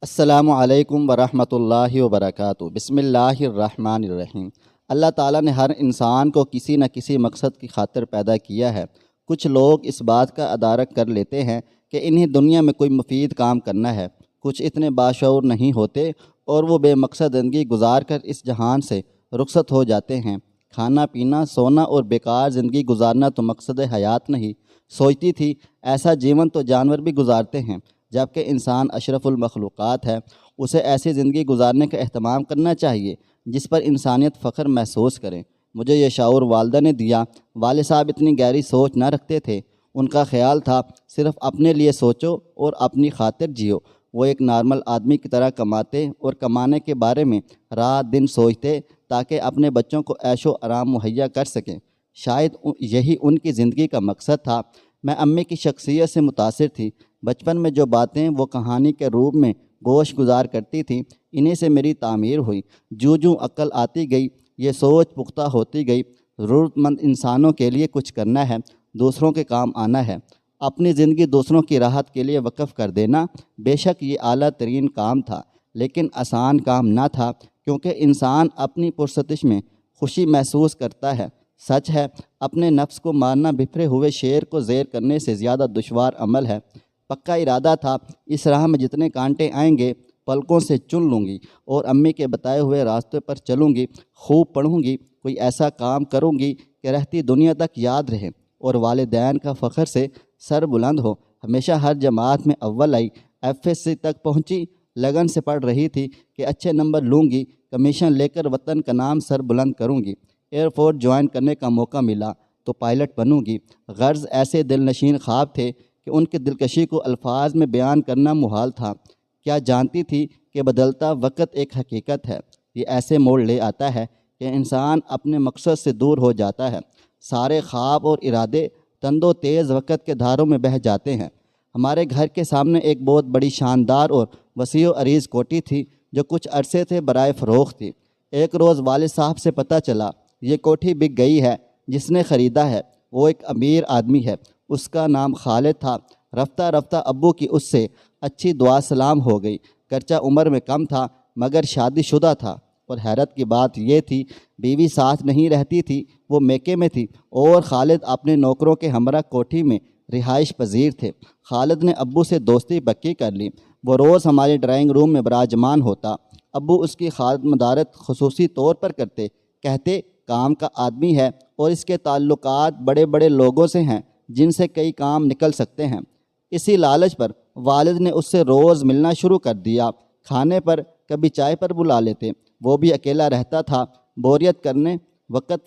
السلام علیکم ورحمۃ اللہ وبرکاتہ۔ بسم اللہ الرحمن الرحیم۔ اللہ تعالیٰ نے ہر انسان کو کسی نہ کسی مقصد کی خاطر پیدا کیا ہے۔ کچھ لوگ اس بات کا ادارک کر لیتے ہیں کہ انہیں دنیا میں کوئی مفید کام کرنا ہے، کچھ اتنے باشعور نہیں ہوتے اور وہ بے مقصد زندگی گزار کر اس جہان سے رخصت ہو جاتے ہیں۔ کھانا پینا سونا اور بیکار زندگی گزارنا تو مقصد حیات نہیں۔ سوچتی تھی ایسا جیون تو جانور بھی گزارتے ہیں، جبکہ انسان اشرف المخلوقات ہے، اسے ایسی زندگی گزارنے کا اہتمام کرنا چاہیے جس پر انسانیت فخر محسوس کرے۔ مجھے یہ شعور والدہ نے دیا۔ والد صاحب اتنی گہری سوچ نہ رکھتے تھے، ان کا خیال تھا صرف اپنے لیے سوچو اور اپنی خاطر جیو۔ وہ ایک نارمل آدمی کی طرح کماتے اور کمانے کے بارے میں رات دن سوچتے تاکہ اپنے بچوں کو عیش و آرام مہیا کر سکیں۔ شاید یہی ان کی زندگی کا مقصد تھا۔ میں امی کی شخصیت سے متاثر تھی۔ بچپن میں جو باتیں وہ کہانی کے روپ میں گوش گزار کرتی تھیں، انہیں سے میری تعمیر ہوئی۔ جو عقل آتی گئی، یہ سوچ پختہ ہوتی گئی۔ ضرورت مند انسانوں کے لیے کچھ کرنا ہے، دوسروں کے کام آنا ہے۔ اپنی زندگی دوسروں کی راحت کے لیے وقف کر دینا بے شک یہ اعلیٰ ترین کام تھا، لیکن آسان کام نہ تھا، کیونکہ انسان اپنی پرستش میں خوشی محسوس کرتا ہے۔ سچ ہے، اپنے نفس کو مارنا بپھرے ہوئے شیر کو زیر کرنے سے زیادہ دشوار عمل ہے۔ پکا ارادہ تھا اس راہ میں جتنے کانٹے آئیں گے پلکوں سے چن لوں گی اور امی کے بتائے ہوئے راستے پر چلوں گی، خوب پڑھوں گی، کوئی ایسا کام کروں گی کہ رہتی دنیا تک یاد رہے اور والدین کا فخر سے سر بلند ہو۔ ہمیشہ ہر جماعت میں اول آئی، ایف ایس سی تک پہنچی، لگن سے پڑھ رہی تھی کہ اچھے نمبر لوں گی، کمیشن لے کر وطن کا نام سر بلند کروں گی۔ ایئر فورس جوائن کرنے کا موقع ملا تو پائلٹ بنوں گی۔ غرض ایسے دل نشین خواب تھے کہ ان کی دلکشی کو الفاظ میں بیان کرنا محال تھا۔ کیا جانتی تھی کہ بدلتا وقت ایک حقیقت ہے، یہ ایسے موڑ لے آتا ہے کہ انسان اپنے مقصد سے دور ہو جاتا ہے۔ سارے خواب اور ارادے تند و تیز وقت کے دھاروں میں بہہ جاتے ہیں۔ ہمارے گھر کے سامنے ایک بہت بڑی شاندار اور وسیع و عریض کوٹھی تھی جو کچھ عرصے سے برائے فروخت تھی۔ ایک روز والد صاحب سے پتہ چلا یہ کوٹھی بک گئی ہے۔ جس نے خریدا ہے وہ ایک امیر آدمی ہے، اس کا نام خالد تھا۔ رفتہ رفتہ ابو کی اس سے اچھی دعا سلام ہو گئی۔ گرچہ عمر میں کم تھا مگر شادی شدہ تھا، اور حیرت کی بات یہ تھی بیوی ساتھ نہیں رہتی تھی، وہ میکے میں تھی اور خالد اپنے نوکروں کے ہمراہ کوٹھی میں رہائش پذیر تھے۔ خالد نے ابو سے دوستی پکی کر لی۔ وہ روز ہمارے ڈرائنگ روم میں براجمان ہوتا۔ ابو اس کی خدمت خصوصی طور پر کرتے، کہتے کام کا آدمی ہے اور اس کے تعلقات بڑے بڑے لوگوں سے ہیں جن سے کئی کام نکل سکتے ہیں۔ اسی لالچ پر والد نے اس سے روز ملنا شروع کر دیا۔ کھانے پر کبھی چائے پر بلا لیتے۔ وہ بھی اکیلا رہتا تھا، بوریت کرنے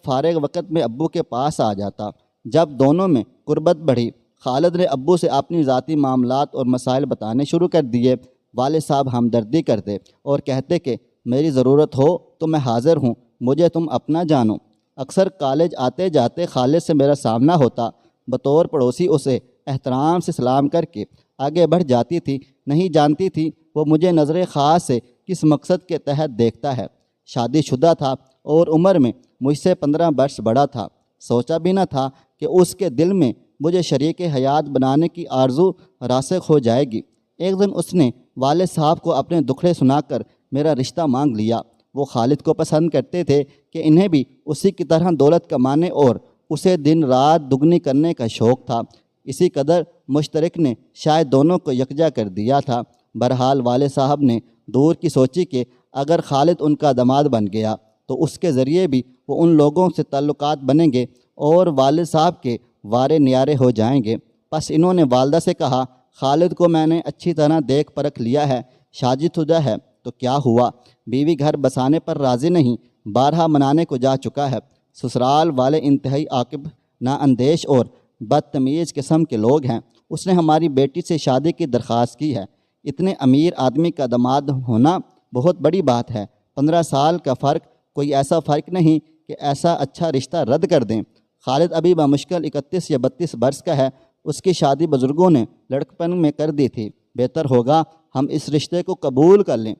فارغ وقت میں ابو کے پاس آ جاتا۔ جب دونوں میں قربت بڑھی، خالد نے ابو سے اپنی ذاتی معاملات اور مسائل بتانے شروع کر دیے۔ والد صاحب ہمدردی کرتے اور کہتے کہ میری ضرورت ہو تو میں حاضر ہوں، مجھے تم اپنا جانو۔ اکثر کالج آتے جاتے خالد سے میرا سامنا ہوتا۔ بطور پڑوسی اسے احترام سے سلام کر کے آگے بڑھ جاتی تھی۔ نہیں جانتی تھی وہ مجھے نظر خاص سے کس مقصد کے تحت دیکھتا ہے۔ شادی شدہ تھا اور عمر میں مجھ سے 15 برس بڑا تھا۔ سوچا بھی نہ تھا کہ اس کے دل میں مجھے شریک حیات بنانے کی آرزو راسخ ہو جائے گی۔ ایک دن اس نے والد صاحب کو اپنے دکھڑے سنا کر میرا رشتہ مانگ لیا۔ وہ خالد کو پسند کرتے تھے کہ انہیں بھی اسی کی طرح دولت کمانے اور اسے دن رات دگنی کرنے کا شوق تھا۔ اسی قدر مشترک نے شاید دونوں کو یکجا کر دیا تھا۔ بہرحال والد صاحب نے دور کی سوچی کہ اگر خالد ان کا داماد بن گیا تو اس کے ذریعے بھی وہ ان لوگوں سے تعلقات بنیں گے اور والد صاحب کے وارے نیارے ہو جائیں گے۔ پس انہوں نے والدہ سے کہا خالد کو میں نے اچھی طرح دیکھ پرکھ لیا ہے، شادی شدہ ہے تو کیا ہوا، بیوی گھر بسانے پر راضی نہیں، بارہا منانے کو جا چکا ہے۔ سسرال والے انتہائی عاقب نااندیش اور بدتمیز قسم کے لوگ ہیں۔ اس نے ہماری بیٹی سے شادی کی درخواست کی ہے۔ اتنے امیر آدمی کا داماد ہونا بہت بڑی بات ہے۔ 15 سال کا فرق کوئی ایسا فرق نہیں کہ ایسا اچھا رشتہ رد کر دیں۔ خالد ابھی بمشکل 31 یا 32 برس کا ہے۔ اس کی شادی بزرگوں نے لڑکپن میں کر دی تھی۔ بہتر ہوگا ہم اس رشتے کو قبول کر لیں۔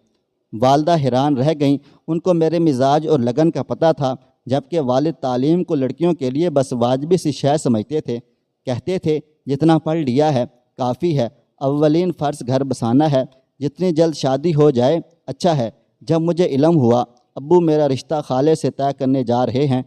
والدہ حیران رہ گئیں۔ ان کو میرے مزاج اور لگن کا پتہ تھا، جبکہ والد تعلیم کو لڑکیوں کے لیے بس واجبی سی شے سمجھتے تھے۔ کہتے تھے جتنا پڑھ لیا ہے کافی ہے، اولین فرض گھر بسانا ہے، جتنی جلد شادی ہو جائے اچھا ہے۔ جب مجھے علم ہوا ابو میرا رشتہ خالد سے طے کرنے جا رہے ہیں،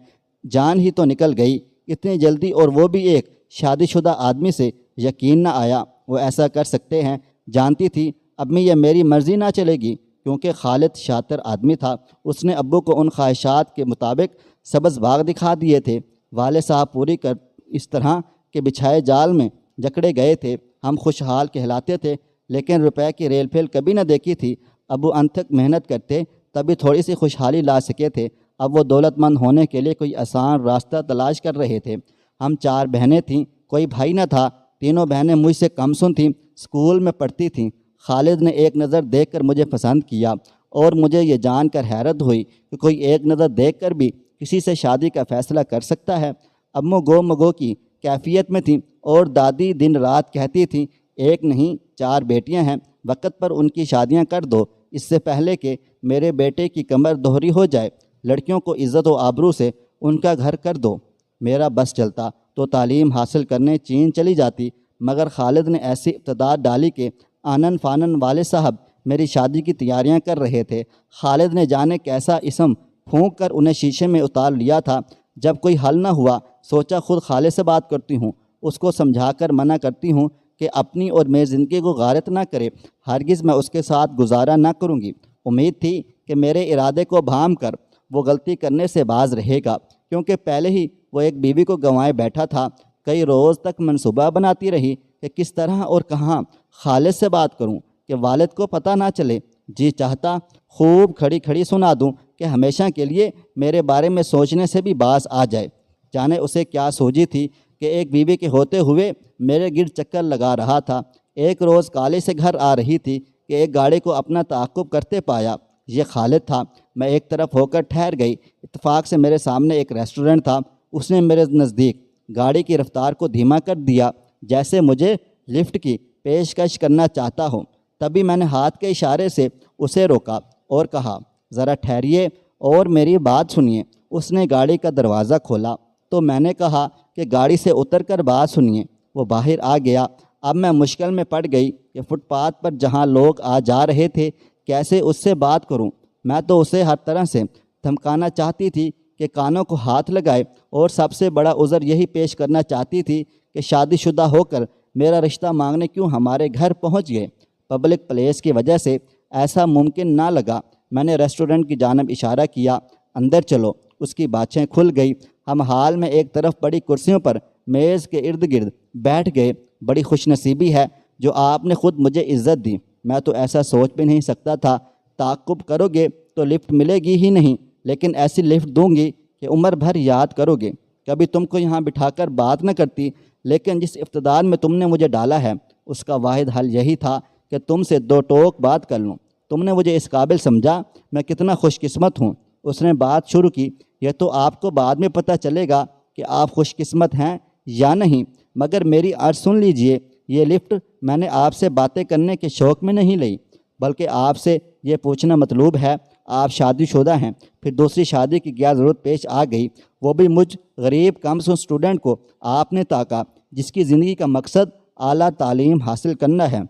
جان ہی تو نکل گئی اتنی جلدی، اور وہ بھی ایک شادی شدہ آدمی سے۔ یقین نہ آیا وہ ایسا کر سکتے ہیں۔ جانتی تھی امی یہ میری مرضی نہ چلے گی، کیونکہ خالد شاطر آدمی تھا۔ اس نے ابو کو ان خواہشات کے مطابق سبز باغ دکھا دیے تھے۔ والد صاحب پوری کر اس طرح کے بچھائے جال میں جکڑے گئے تھے۔ ہم خوشحال کہلاتے تھے، لیکن روپے کی ریل پھیل کبھی نہ دیکھی تھی۔ ابو انتھک محنت کرتے تبھی تھوڑی سی خوشحالی لا سکے تھے۔ اب وہ دولت مند ہونے کے لیے کوئی آسان راستہ تلاش کر رہے تھے۔ ہم 4 بہنیں تھیں، کوئی بھائی نہ تھا۔ تینوں بہنیں مجھ سے کم سن تھیں، اسکول میں پڑھتی تھیں۔ خالد نے ایک نظر دیکھ کر مجھے پسند کیا، اور مجھے یہ جان کر حیرت ہوئی کہ کوئی ایک نظر دیکھ کر بھی کسی سے شادی کا فیصلہ کر سکتا ہے۔ امو گو مگو کی کیفیت میں تھیں، اور دادی دن رات کہتی تھیں ایک نہیں 4 بیٹیاں ہیں، وقت پر ان کی شادیاں کر دو، اس سے پہلے کہ میرے بیٹے کی کمر دوہری ہو جائے۔ لڑکیوں کو عزت و آبرو سے ان کا گھر کر دو۔ میرا بس چلتا تو تعلیم حاصل کرنے چین چلی جاتی، مگر خالد نے ایسی ابتدا ڈالی کہ آنن فانن والد صاحب میری شادی کی تیاریاں کر رہے تھے۔ خالد نے جانے کیسا اسم پھونک کر انہیں شیشے میں اتار لیا تھا۔ جب کوئی حل نہ ہوا سوچا خود خالد سے بات کرتی ہوں، اس کو سمجھا کر منع کرتی ہوں کہ اپنی اور میری زندگی کو غارت نہ کرے، ہرگز میں اس کے ساتھ گزارا نہ کروں گی۔ امید تھی کہ میرے ارادے کو بھانپ کر وہ غلطی کرنے سے باز رہے گا، کیونکہ پہلے ہی وہ ایک بیوی کو گنوائے بیٹھا تھا۔ کئی روز تک منصوبہ بناتی رہی کہ کس طرح اور کہاں خالد سے بات کروں کہ والد کو پتہ نہ چلے۔ جی چاہتا خوب کھڑی کھڑی سنا دوں کہ ہمیشہ کے لیے میرے بارے میں سوچنے سے بھی باز آ جائے۔ جانے اسے کیا سوچی تھی کہ ایک بیوی کے ہوتے ہوئے میرے گرد چکر لگا رہا تھا۔ ایک روز کالج سے گھر آ رہی تھی کہ ایک گاڑی کو اپنا تعاقب کرتے پایا۔ یہ خالد تھا۔ میں ایک طرف ہو کر ٹھہر گئی۔ اتفاق سے میرے سامنے ایک ریسٹورنٹ تھا۔ اس نے میرے نزدیک گاڑی کی رفتار کو دھیما کر دیا، جیسے مجھے لفٹ کی پیشکش کرنا چاہتا ہو۔ تبھی میں نے ہاتھ کے اشارے سے اسے روکا اور کہا ذرا ٹھہریے اور میری بات سنیے۔ اس نے گاڑی کا دروازہ کھولا تو میں نے کہا کہ گاڑی سے اتر کر بات سنیے۔ وہ باہر آ گیا۔ اب میں مشکل میں پڑ گئی کہ فٹ پاتھ پر جہاں لوگ آ جا رہے تھے کیسے اس سے بات کروں۔ میں تو اسے ہر طرح سے دھمکانا چاہتی تھی کہ کانوں کو ہاتھ لگائے، اور سب سے بڑا عذر یہی پیش کرنا چاہتی تھی کہ شادی شدہ ہو کر میرا رشتہ مانگنے کیوں ہمارے گھر پہنچ گئے۔ پبلک پلیس کی وجہ سے ایسا ممکن نہ لگا۔ میں نے ریسٹورنٹ کی جانب اشارہ کیا، اندر چلو۔ اس کی باتیں کھل گئی۔ ہم ہال میں ایک طرف بڑی کرسیوں پر میز کے ارد گرد بیٹھ گئے۔ بڑی خوش نصیبی ہے جو آپ نے خود مجھے عزت دی، میں تو ایسا سوچ بھی نہیں سکتا تھا۔ تعاقب کرو گے تو لفٹ ملے گی ہی نہیں، لیکن ایسی لفٹ دوں گی کہ عمر بھر یاد کرو گے۔ کبھی تم کو یہاں بٹھا کر بات نہ کرتی، لیکن جس اقتدار میں تم نے مجھے ڈالا ہے اس کا واحد حل یہی تھا کہ تم سے 2 ٹوک بات کر لوں۔ تم نے مجھے اس قابل سمجھا، میں کتنا خوش قسمت ہوں۔ اس نے بات شروع کی، یہ تو آپ کو بعد میں پتہ چلے گا کہ آپ خوش قسمت ہیں یا نہیں، مگر میری عرض سن لیجئے۔ یہ لفٹ میں نے آپ سے باتیں کرنے کے شوق میں نہیں لی، بلکہ آپ سے یہ پوچھنا مطلوب ہے آپ شادی شدہ ہیں؟ پھر دوسری شادی کی کیا ضرورت پیش آ گئی، وہ بھی مجھ غریب کم سن اسٹوڈنٹ کو آپ نے طاقا، جس کی زندگی کا مقصد اعلیٰ تعلیم حاصل کرنا ہے۔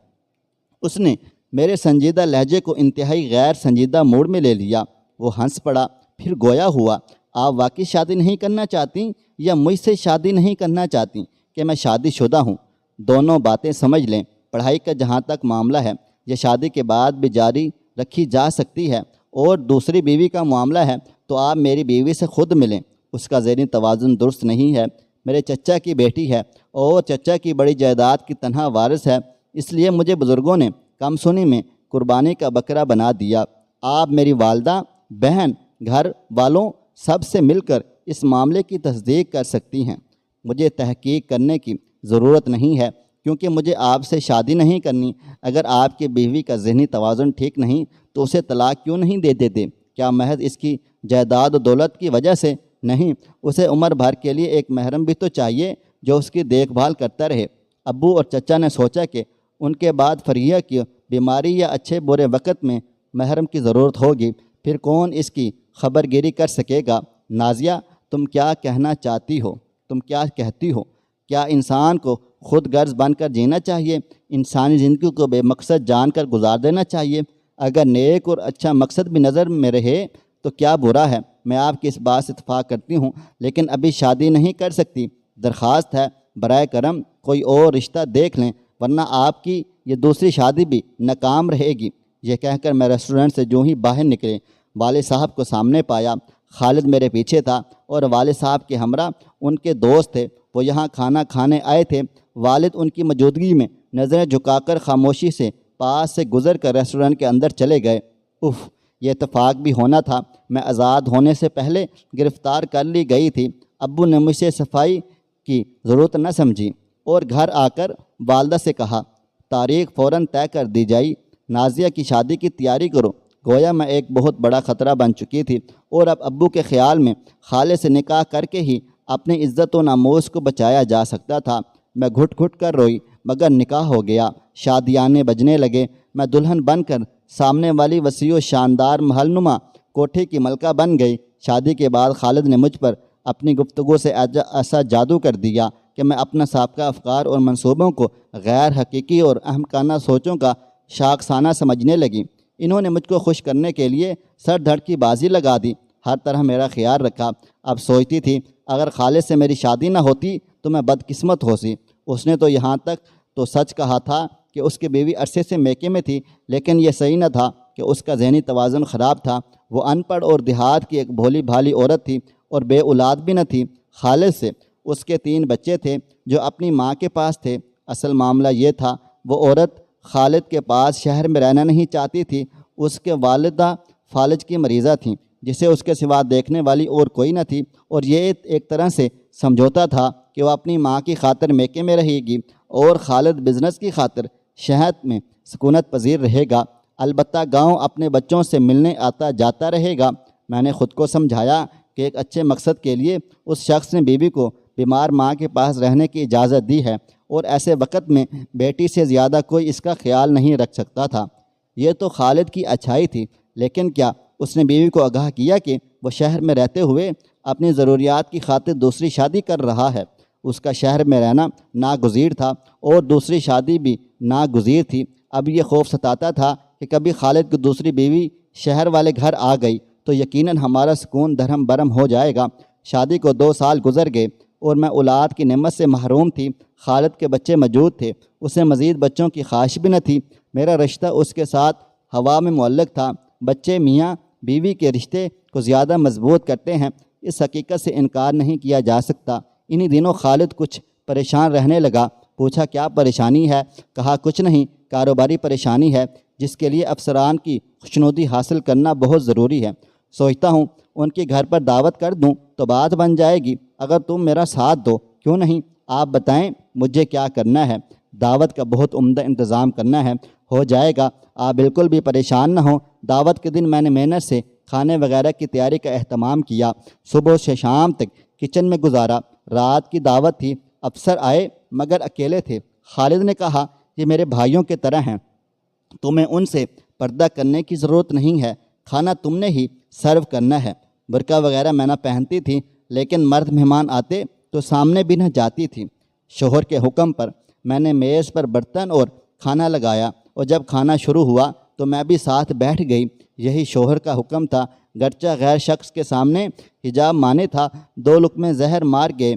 اس نے میرے سنجیدہ لہجے کو انتہائی غیر سنجیدہ موڑ میں لے لیا۔ وہ ہنس پڑا، پھر گویا ہوا، آپ واقعی شادی نہیں کرنا چاہتی یا مجھ سے شادی نہیں کرنا چاہتی کہ میں شادی شدہ ہوں؟ دونوں باتیں سمجھ لیں۔ پڑھائی کا جہاں تک معاملہ ہے یہ شادی کے بعد بھی جاری رکھی جا سکتی ہے، اور دوسری بیوی کا معاملہ ہے تو آپ میری بیوی سے خود ملیں۔ اس کا ذہنی توازن درست نہیں ہے۔ میرے چچا کی بیٹی ہے اور چچا کی بڑی جائیداد کی تنہا وارث ہے، اس لیے مجھے بزرگوں نے کم سنی میں قربانی کا بکرا بنا دیا۔ آپ میری والدہ، بہن، گھر والوں سب سے مل کر اس معاملے کی تصدیق کر سکتی ہیں۔ مجھے تحقیق کرنے کی ضرورت نہیں ہے، کیونکہ مجھے آپ سے شادی نہیں کرنی۔ اگر آپ کی بیوی کا ذہنی توازن ٹھیک نہیں تو اسے طلاق کیوں نہیں دے دیتے؟ کیا محض اس کی جائیداد و دولت کی وجہ سے؟ نہیں، اسے عمر بھر کے لیے ایک محرم بھی تو چاہیے جو اس کی دیکھ بھال کرتا رہے۔ ابو اور چچا نے سوچا کہ ان کے بعد فریہ کی بیماری یا اچھے برے وقت میں محرم کی ضرورت ہوگی، پھر کون اس کی خبر گیری کر سکے گا؟ نازیہ، تم کیا کہنا چاہتی ہو؟ تم کیا کہتی ہو؟ کیا انسان کو خود غرض بن کر جینا چاہیے؟ انسانی زندگی کو بے مقصد جان کر گزار دینا چاہیے؟ اگر نیک اور اچھا مقصد بھی نظر میں رہے تو کیا برا ہے؟ میں آپ کی اس بات سے اتفاق کرتی ہوں، لیکن ابھی شادی نہیں کر سکتی۔ درخواست ہے برائے کرم کوئی اور رشتہ دیکھ لیں، ورنہ آپ کی یہ دوسری شادی بھی ناکام رہے گی۔ یہ کہہ کر میں ریسٹورنٹ سے جو ہی باہر نکلے، والد صاحب کو سامنے پایا۔ خالد میرے پیچھے تھا اور والد صاحب کے ہمراہ ان کے دوست تھے، وہ یہاں کھانا کھانے آئے تھے۔ والد ان کی موجودگی میں نظریں جھکا کر خاموشی سے پاس سے گزر کر ریسٹورنٹ کے اندر چلے گئے۔ اف، یہ اتفاق بھی ہونا تھا، میں آزاد ہونے سے پہلے گرفتار کر لی گئی تھی۔ ابو نے مجھ سے صفائی کی ضرورت نہ سمجھی اور گھر آ کر والدہ سے کہا، تاریخ فوراً طے کر دی جائے، نازیہ کی شادی کی تیاری کرو۔ گویا میں ایک بہت بڑا خطرہ بن چکی تھی اور اب ابو کے خیال میں خالے سے نکاح کر کے ہی اپنی عزت و ناموس کو بچایا جا سکتا تھا۔ میں گھٹ گھٹ کر روئی، مگر نکاح ہو گیا، شادیانے بجنے لگے۔ میں دلہن بن کر سامنے والی وسیع و شاندار محل نما کوٹھی کی ملکہ بن گئی۔ شادی کے بعد خالد نے مجھ پر اپنی گفتگو سے ایسا جادو کر دیا کہ میں اپنا سابقہ افکار اور منصوبوں کو غیر حقیقی اور احمقانہ سوچوں کا شاخسانہ سمجھنے لگی۔ انہوں نے مجھ کو خوش کرنے کے لیے سر دھڑ کی بازی لگا دی، ہر طرح میرا خیال رکھا۔ اب سوچتی تھی اگر خالد سے میری شادی نہ ہوتی تو میں بدقسمت ہوسی۔ اس نے تو یہاں تک تو سچ کہا تھا کہ اس کی بیوی عرصے سے میکے میں تھی، لیکن یہ صحیح نہ تھا کہ اس کا ذہنی توازن خراب تھا۔ وہ ان پڑھ اور دیہات کی ایک بھولی بھالی عورت تھی اور بے اولاد بھی نہ تھی۔ خالد سے اس کے 3 بچے تھے جو اپنی ماں کے پاس تھے۔ اصل معاملہ یہ تھا، وہ عورت خالد کے پاس شہر میں رہنا نہیں چاہتی تھی۔ اس کے والدہ فالج کی مریضہ تھیں جسے اس کے سوا دیکھنے والی اور کوئی نہ تھی، اور یہ ایک طرح سے سمجھوتا تھا کہ وہ اپنی ماں کی خاطر میکے میں رہے گی اور خالد بزنس کی خاطر شہر میں سکونت پذیر رہے گا، البتہ گاؤں اپنے بچوں سے ملنے آتا جاتا رہے گا۔ میں نے خود کو سمجھایا کہ ایک اچھے مقصد کے لیے اس شخص نے بیوی کو بیمار ماں کے پاس رہنے کی اجازت دی ہے، اور ایسے وقت میں بیٹی سے زیادہ کوئی اس کا خیال نہیں رکھ سکتا تھا۔ یہ تو خالد کی اچھائی تھی، لیکن کیا اس نے بیوی کو آگاہ کیا کہ وہ شہر میں رہتے ہوئے اپنی ضروریات کی خاطر دوسری شادی کر رہا ہے؟ اس کا شہر میں رہنا ناگزیر تھا اور دوسری شادی بھی ناگزیر تھی۔ اب یہ خوف ستاتا تھا کہ کبھی خالد کی دوسری بیوی شہر والے گھر آ گئی تو یقیناً ہمارا سکون درہم برہم ہو جائے گا۔ شادی کو 2 سال گزر گئے اور میں اولاد کی نعمت سے محروم تھی۔ خالد کے بچے موجود تھے، اسے مزید بچوں کی خواہش بھی نہ تھی۔ میرا رشتہ اس کے ساتھ ہوا میں معلق تھا۔ بچے میاں بیوی کے رشتے کو زیادہ مضبوط کرتے ہیں، اس حقیقت سے انکار نہیں کیا جا سکتا۔ انہی دنوں خالد کچھ پریشان رہنے لگا۔ پوچھا کیا پریشانی ہے؟ کہا کچھ نہیں، کاروباری پریشانی ہے جس کے لیے افسران کی خوشنودی حاصل کرنا بہت ضروری ہے۔ سوچتا ہوں ان کے گھر پر دعوت کر دوں تو بات بن جائے گی، اگر تم میرا ساتھ دو۔ کیوں نہیں، آپ بتائیں مجھے کیا کرنا ہے؟ دعوت کا بہت عمدہ انتظام کرنا ہے، ہو جائے گا، آپ بالکل بھی پریشان نہ ہوں۔ دعوت کے دن میں نے محنت سے کھانے وغیرہ کی تیاری کا اہتمام کیا، صبح سے شام تک کچن میں گزارا۔ رات کی دعوت تھی، افسر آئے مگر اکیلے تھے۔ خالد نے کہا یہ میرے بھائیوں کی طرح ہیں، تمہیں ان سے پردہ کرنے کی ضرورت نہیں ہے، کھانا تم نے ہی سرو کرنا ہے۔ برقع وغیرہ میں نہ پہنتی تھی، لیکن مرد مہمان آتے تو سامنے بھی نہ جاتی تھی۔ شوہر کے حکم پر میں نے میز پر برتن اور کھانا لگایا، اور جب کھانا شروع ہوا تو میں بھی ساتھ بیٹھ گئی۔ یہی شوہر کا حکم تھا، گرچہ غیر شخص کے سامنے حجاب مانے تھا۔ 2 لقمے زہر مار گئے۔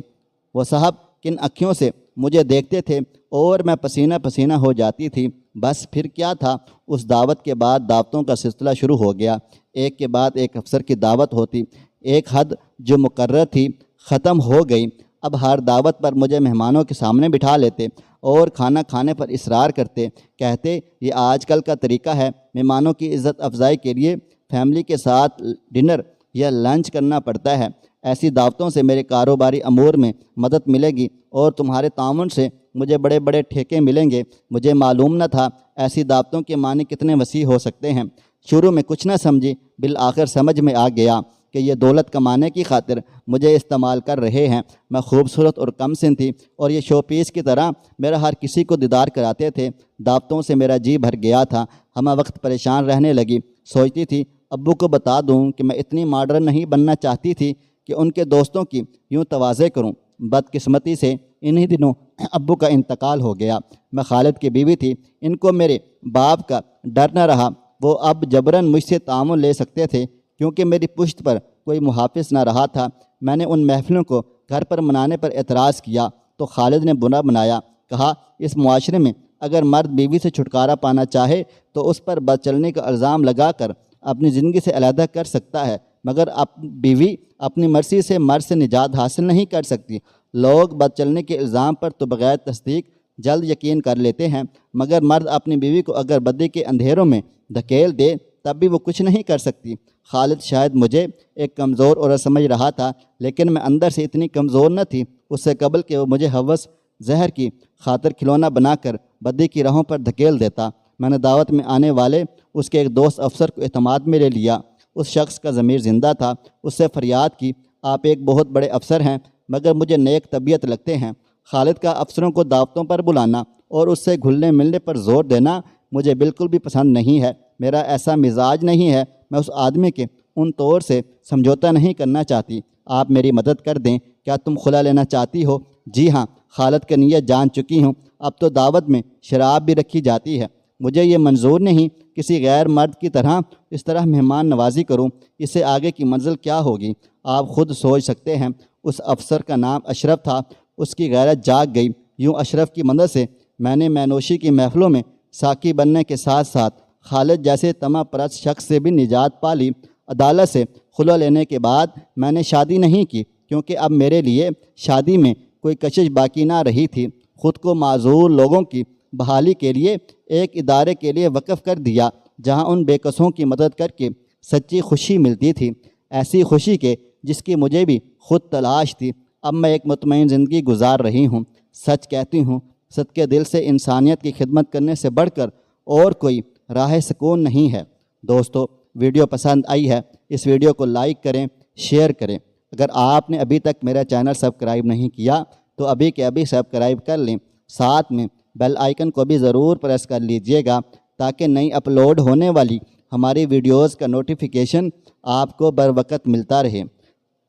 وہ صاحب کن اکھیوں سے مجھے دیکھتے تھے اور میں پسینہ پسینہ ہو جاتی تھی۔ بس پھر کیا تھا، اس دعوت کے بعد دعوتوں کا سلسلہ شروع ہو گیا۔ ایک کے بعد ایک افسر کی دعوت ہوتی، ایک حد جو مقرر تھی ختم ہو گئی۔ اب ہر دعوت پر مجھے مہمانوں کے سامنے بٹھا لیتے اور کھانا کھانے پر اصرار کرتے، کہتے یہ آج کل کا طریقہ ہے، مہمانوں کی عزت افزائی کے لیے فیملی کے ساتھ ڈنر یا لنچ کرنا پڑتا ہے۔ ایسی دعوتوں سے میرے کاروباری امور میں مدد ملے گی اور تمہارے تعاون سے مجھے بڑے بڑے ٹھیکے ملیں گے۔ مجھے معلوم نہ تھا ایسی دعوتوں کے معنی کتنے وسیع ہو سکتے ہیں۔ شروع میں کچھ نہ سمجھی، بالآخر سمجھ میں آ گیا کہ یہ دولت کمانے کی خاطر مجھے استعمال کر رہے ہیں۔ میں خوبصورت اور کم سن تھی اور یہ شو پیس کی طرح میرا ہر کسی کو دیدار کراتے تھے۔ دعوتوں سے میرا جی بھر گیا تھا، ہمہ وقت پریشان رہنے لگی۔ سوچتی تھی ابو کو بتا دوں کہ میں اتنی ماڈرن نہیں بننا چاہتی تھی کہ ان کے دوستوں کی یوں تواضع کروں۔ بدقسمتی سے انہی دنوں ابو کا انتقال ہو گیا۔ میں خالد کی بیوی تھی، ان کو میرے باپ کا ڈر نہ رہا، وہ اب جبراً مجھ سے تعاون لے سکتے تھے کیونکہ میری پشت پر کوئی محافظ نہ رہا تھا۔ میں نے ان محفلوں کو گھر پر منانے پر اعتراض کیا تو خالد نے برا بنایا، کہا اس معاشرے میں اگر مرد بیوی سے چھٹکارا پانا چاہے تو اس پر بد چلنے کا الزام لگا کر اپنی زندگی سے علیحدہ کر سکتا ہے، مگر بیوی اپنی مرضی سے مرد سے نجات حاصل نہیں کر سکتی۔ لوگ بد چلنے کے الزام پر تو بغیر تصدیق جلد یقین کر لیتے ہیں، مگر مرد اپنی بیوی کو اگر بدی کے اندھیروں میں دھکیل دے تب بھی وہ کچھ نہیں کر سکتی۔ خالد شاید مجھے ایک کمزور عورت سمجھ رہا تھا، لیکن میں اندر سے اتنی کمزور نہ تھی اس سے قبل کہ وہ مجھے ہوس زہر کی خاطر کھلونا بنا کر بدی کی راہوں پر دھکیل دیتا۔ میں نے دعوت میں آنے والے اس کے ایک دوست افسر کو اعتماد میں لے لیا۔ اس شخص کا ضمیر زندہ تھا، اس سے فریاد کی، آپ ایک بہت بڑے افسر ہیں مگر مجھے نیک طبیعت لگتے ہیں۔ خالد کا افسروں کو دعوتوں پر بلانا اور اس سے گھلنے ملنے پر زور دینا مجھے بالکل بھی پسند نہیں ہے۔ میرا ایسا مزاج نہیں ہے، میں اس آدمی کے ان طور سے سمجھوتا نہیں کرنا چاہتی۔ آپ میری مدد کر دیں۔ کیا تم خلا لینا چاہتی ہو؟ جی ہاں، خالد کی نیت جان چکی ہوں۔ اب تو دعوت میں شراب بھی رکھی جاتی ہے، مجھے یہ منظور نہیں کسی غیر مرد کی طرح اس طرح مہمان نوازی کروں۔ اس سے آگے کی منزل کیا ہوگی آپ خود سوچ سکتے ہیں۔ اس افسر کا نام اشرف تھا۔ اس کی غیرت جاگ گئی۔ یوں اشرف کی مدد سے میں نے مینوشی کی محفلوں میں ساقی بننے کے ساتھ ساتھ خالد جیسے طمع پرست شخص سے بھی نجات پا لی۔ عدالت سے خلع لینے کے بعد میں نے شادی نہیں کی کیونکہ اب میرے لیے شادی میں کوئی کشش باقی نہ رہی تھی۔ خود کو معذور لوگوں کی بحالی کے لیے ایک ادارے کے لیے وقف کر دیا جہاں ان بے کسوں کی مدد کر کے سچی خوشی ملتی تھی، ایسی خوشی کے جس کی مجھے بھی خود تلاش تھی۔ اب میں ایک مطمئن زندگی گزار رہی ہوں۔ سچ کہتی ہوں، صدقے دل سے انسانیت کی خدمت کرنے سے بڑھ کر اور کوئی راہ سکون نہیں ہے۔ دوستو، ویڈیو پسند آئی ہے اس ویڈیو کو لائک کریں، شیئر کریں۔ اگر آپ نے ابھی تک میرا چینل سبسکرائب نہیں کیا تو ابھی کے ابھی سبسکرائب کر لیں، ساتھ میں بیل آئیکن کو بھی ضرور پریس کر لیجئے گا تاکہ نئی اپلوڈ ہونے والی ہماری ویڈیوز کا نوٹیفیکیشن آپ کو بر وقت ملتا رہے۔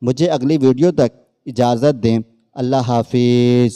مجھے اگلی ویڈیو تک اجازت دیں۔ اللہ حافظ۔